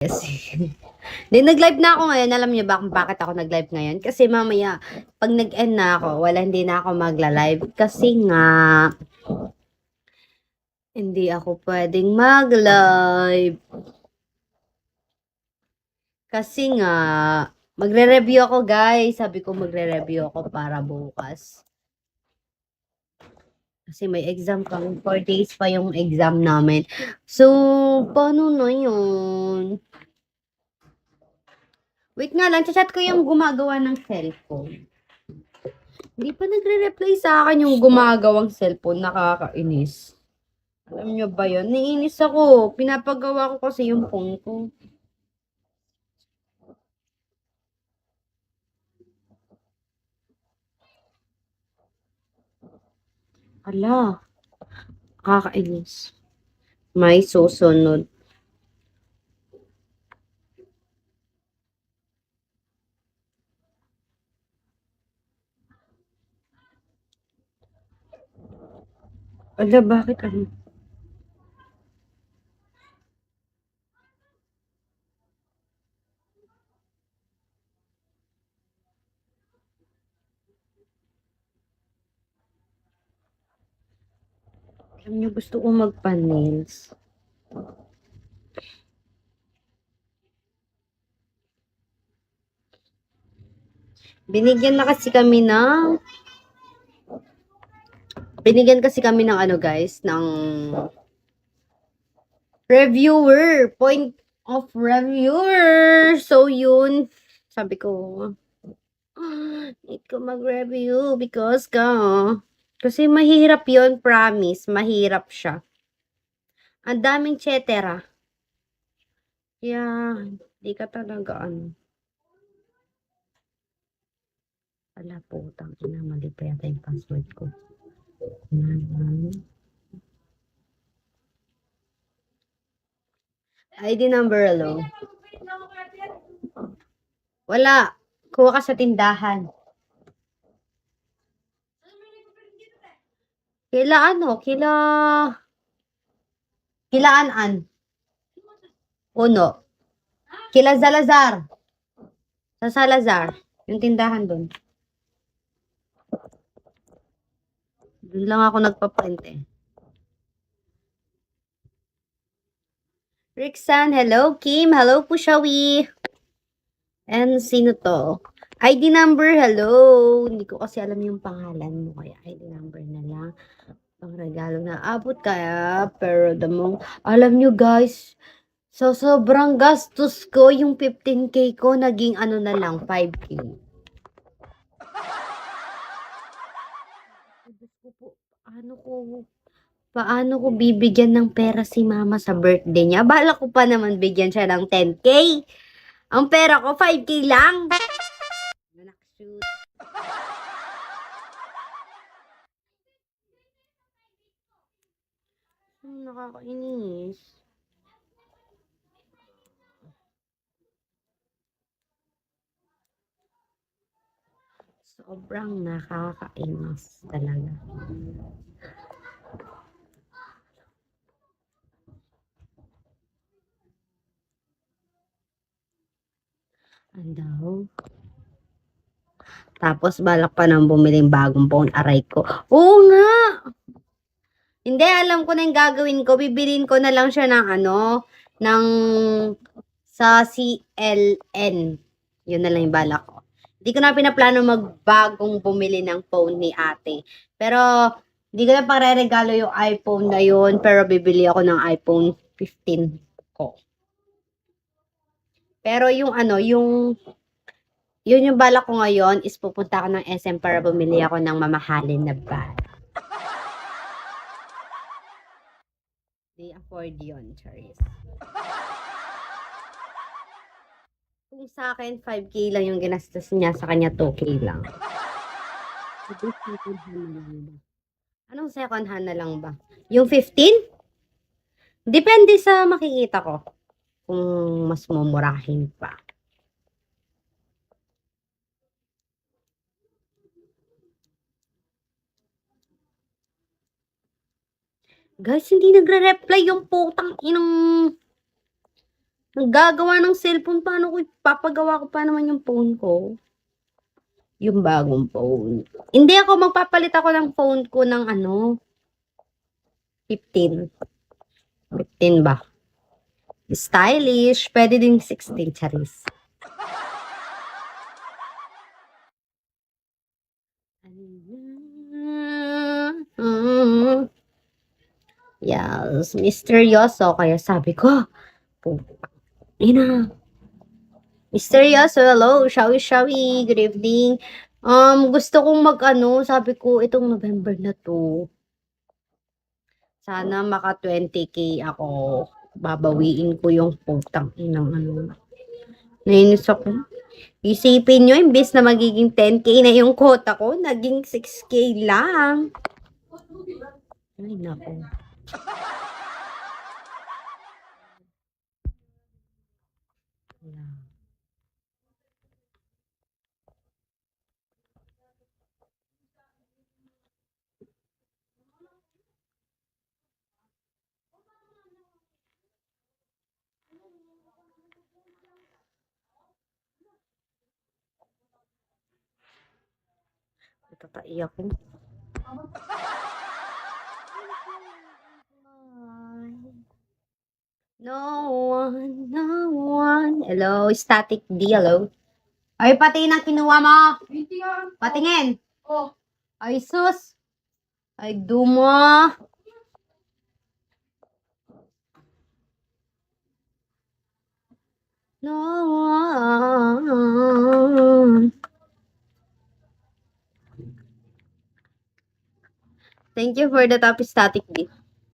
Kasi Then nag-live na ako ngayon. Alam niyo ba kung bakit ako nag-live ngayon? Kasi mamaya, pag nag-end na ako, hindi na ako magla-live. Kasi nga, hindi ako pwedeng mag-live. Kasi nga, magre-review ako guys. Sabi ko magre-review ako para bukas. Kasi may exam kami. 4 days pa yung exam namin. So, paano na yun? Wait nga lang, chat ko yung gumagawa ng cellphone. Hindi pa nagre-reply sa akin yung gumagawang cellphone. Nakakainis. Alam nyo ba yun? Naiinis ako. Pinapagawa ko kasi yung phone ko. Ala, nakakainis. May susunod. Ala, bakit ano? Alam nyo, gusto ko magpa-nails. Binigyan na kasi kami ng ano guys, ng reviewer. Point of reviewer. So yun, sabi ko, need ko mag-review because kasi mahirap yon, promise. Mahirap siya. Ang daming chetera. Kaya, di ka talaga ano. Ala, putang ina, mali pa yata yung password ko. ID number alone. Wala. Kuha ka sa tindahan. Kila ano? Kilaan. Uno. Kila Salazar. Sa Salazar. Yung tindahan doon. Doon lang ako nagpa-print eh. Rixan, hello. Kim, hello po, Shawi. And sino to? ID number, hello. Hindi ko kasi alam yung pangalan mo, kaya ID number na lang. Pang regalo na abot kaya, pero alam nyo guys, so sobrang gastos ko, yung 15K ko, naging ano na lang, 5K. Paano ko bibigyan ng pera si mama sa birthday niya? Bala ko pa naman bigyan siya ng 10K. Ang pera ko, 5K lang. Shoot. Nakakainis. Sobrang nakakainis talaga. Andaw. Tapos balak pa nang bumili ng bagong phone, aray ko. Oo nga! Hindi, alam ko na yung gagawin ko. Bibilin ko na lang siya ng ng sa CLN. Yun na lang yung balak ko. Hindi ko na pinaplano magbagong bumili ng phone ni ate. Pero, hindi ko na pare-regalo yung iPhone na yun. Pero bibili ako ng iPhone 15 ko. Pero yung yun yung balak ko ngayon is pupunta ako ng SM para bumili ako ng mamahalin na bag. Di afford yun, Charis. Kung sa akin, 5K lang yung ginastos niya, sa kanya 2K lang. Anong second hand na lang ba? Yung 15? Depende sa makikita ko. Kung mas mumurahin pa. Guys, hindi nagre-reply yung putang inang Naggagawa ng cellphone, paano ko papagawa ko pa naman yung phone ko? Yung bagong phone. Hindi ako magpapalit ako ng phone ko ng 15. 15 ba? Stylish. Pwede din 16, charis. Yes, misteryoso. Kaya sabi ko, ina. Misteryoso, hello, shawi. Good evening. Gusto kong sabi ko, itong November na to. Sana maka 20K ako. Babawiin ko yung putang inang Nainis ako. Isipin nyo, imbes na magiging 10K na yung quota ko, naging 6K lang. Ay, nako. Tatai ako. No one. Hello, Static D, hello. Ay, pati na kinuha mo. Patingin. Oh. Ay, sus. Ay, duma. No one. Thank you for the top static D.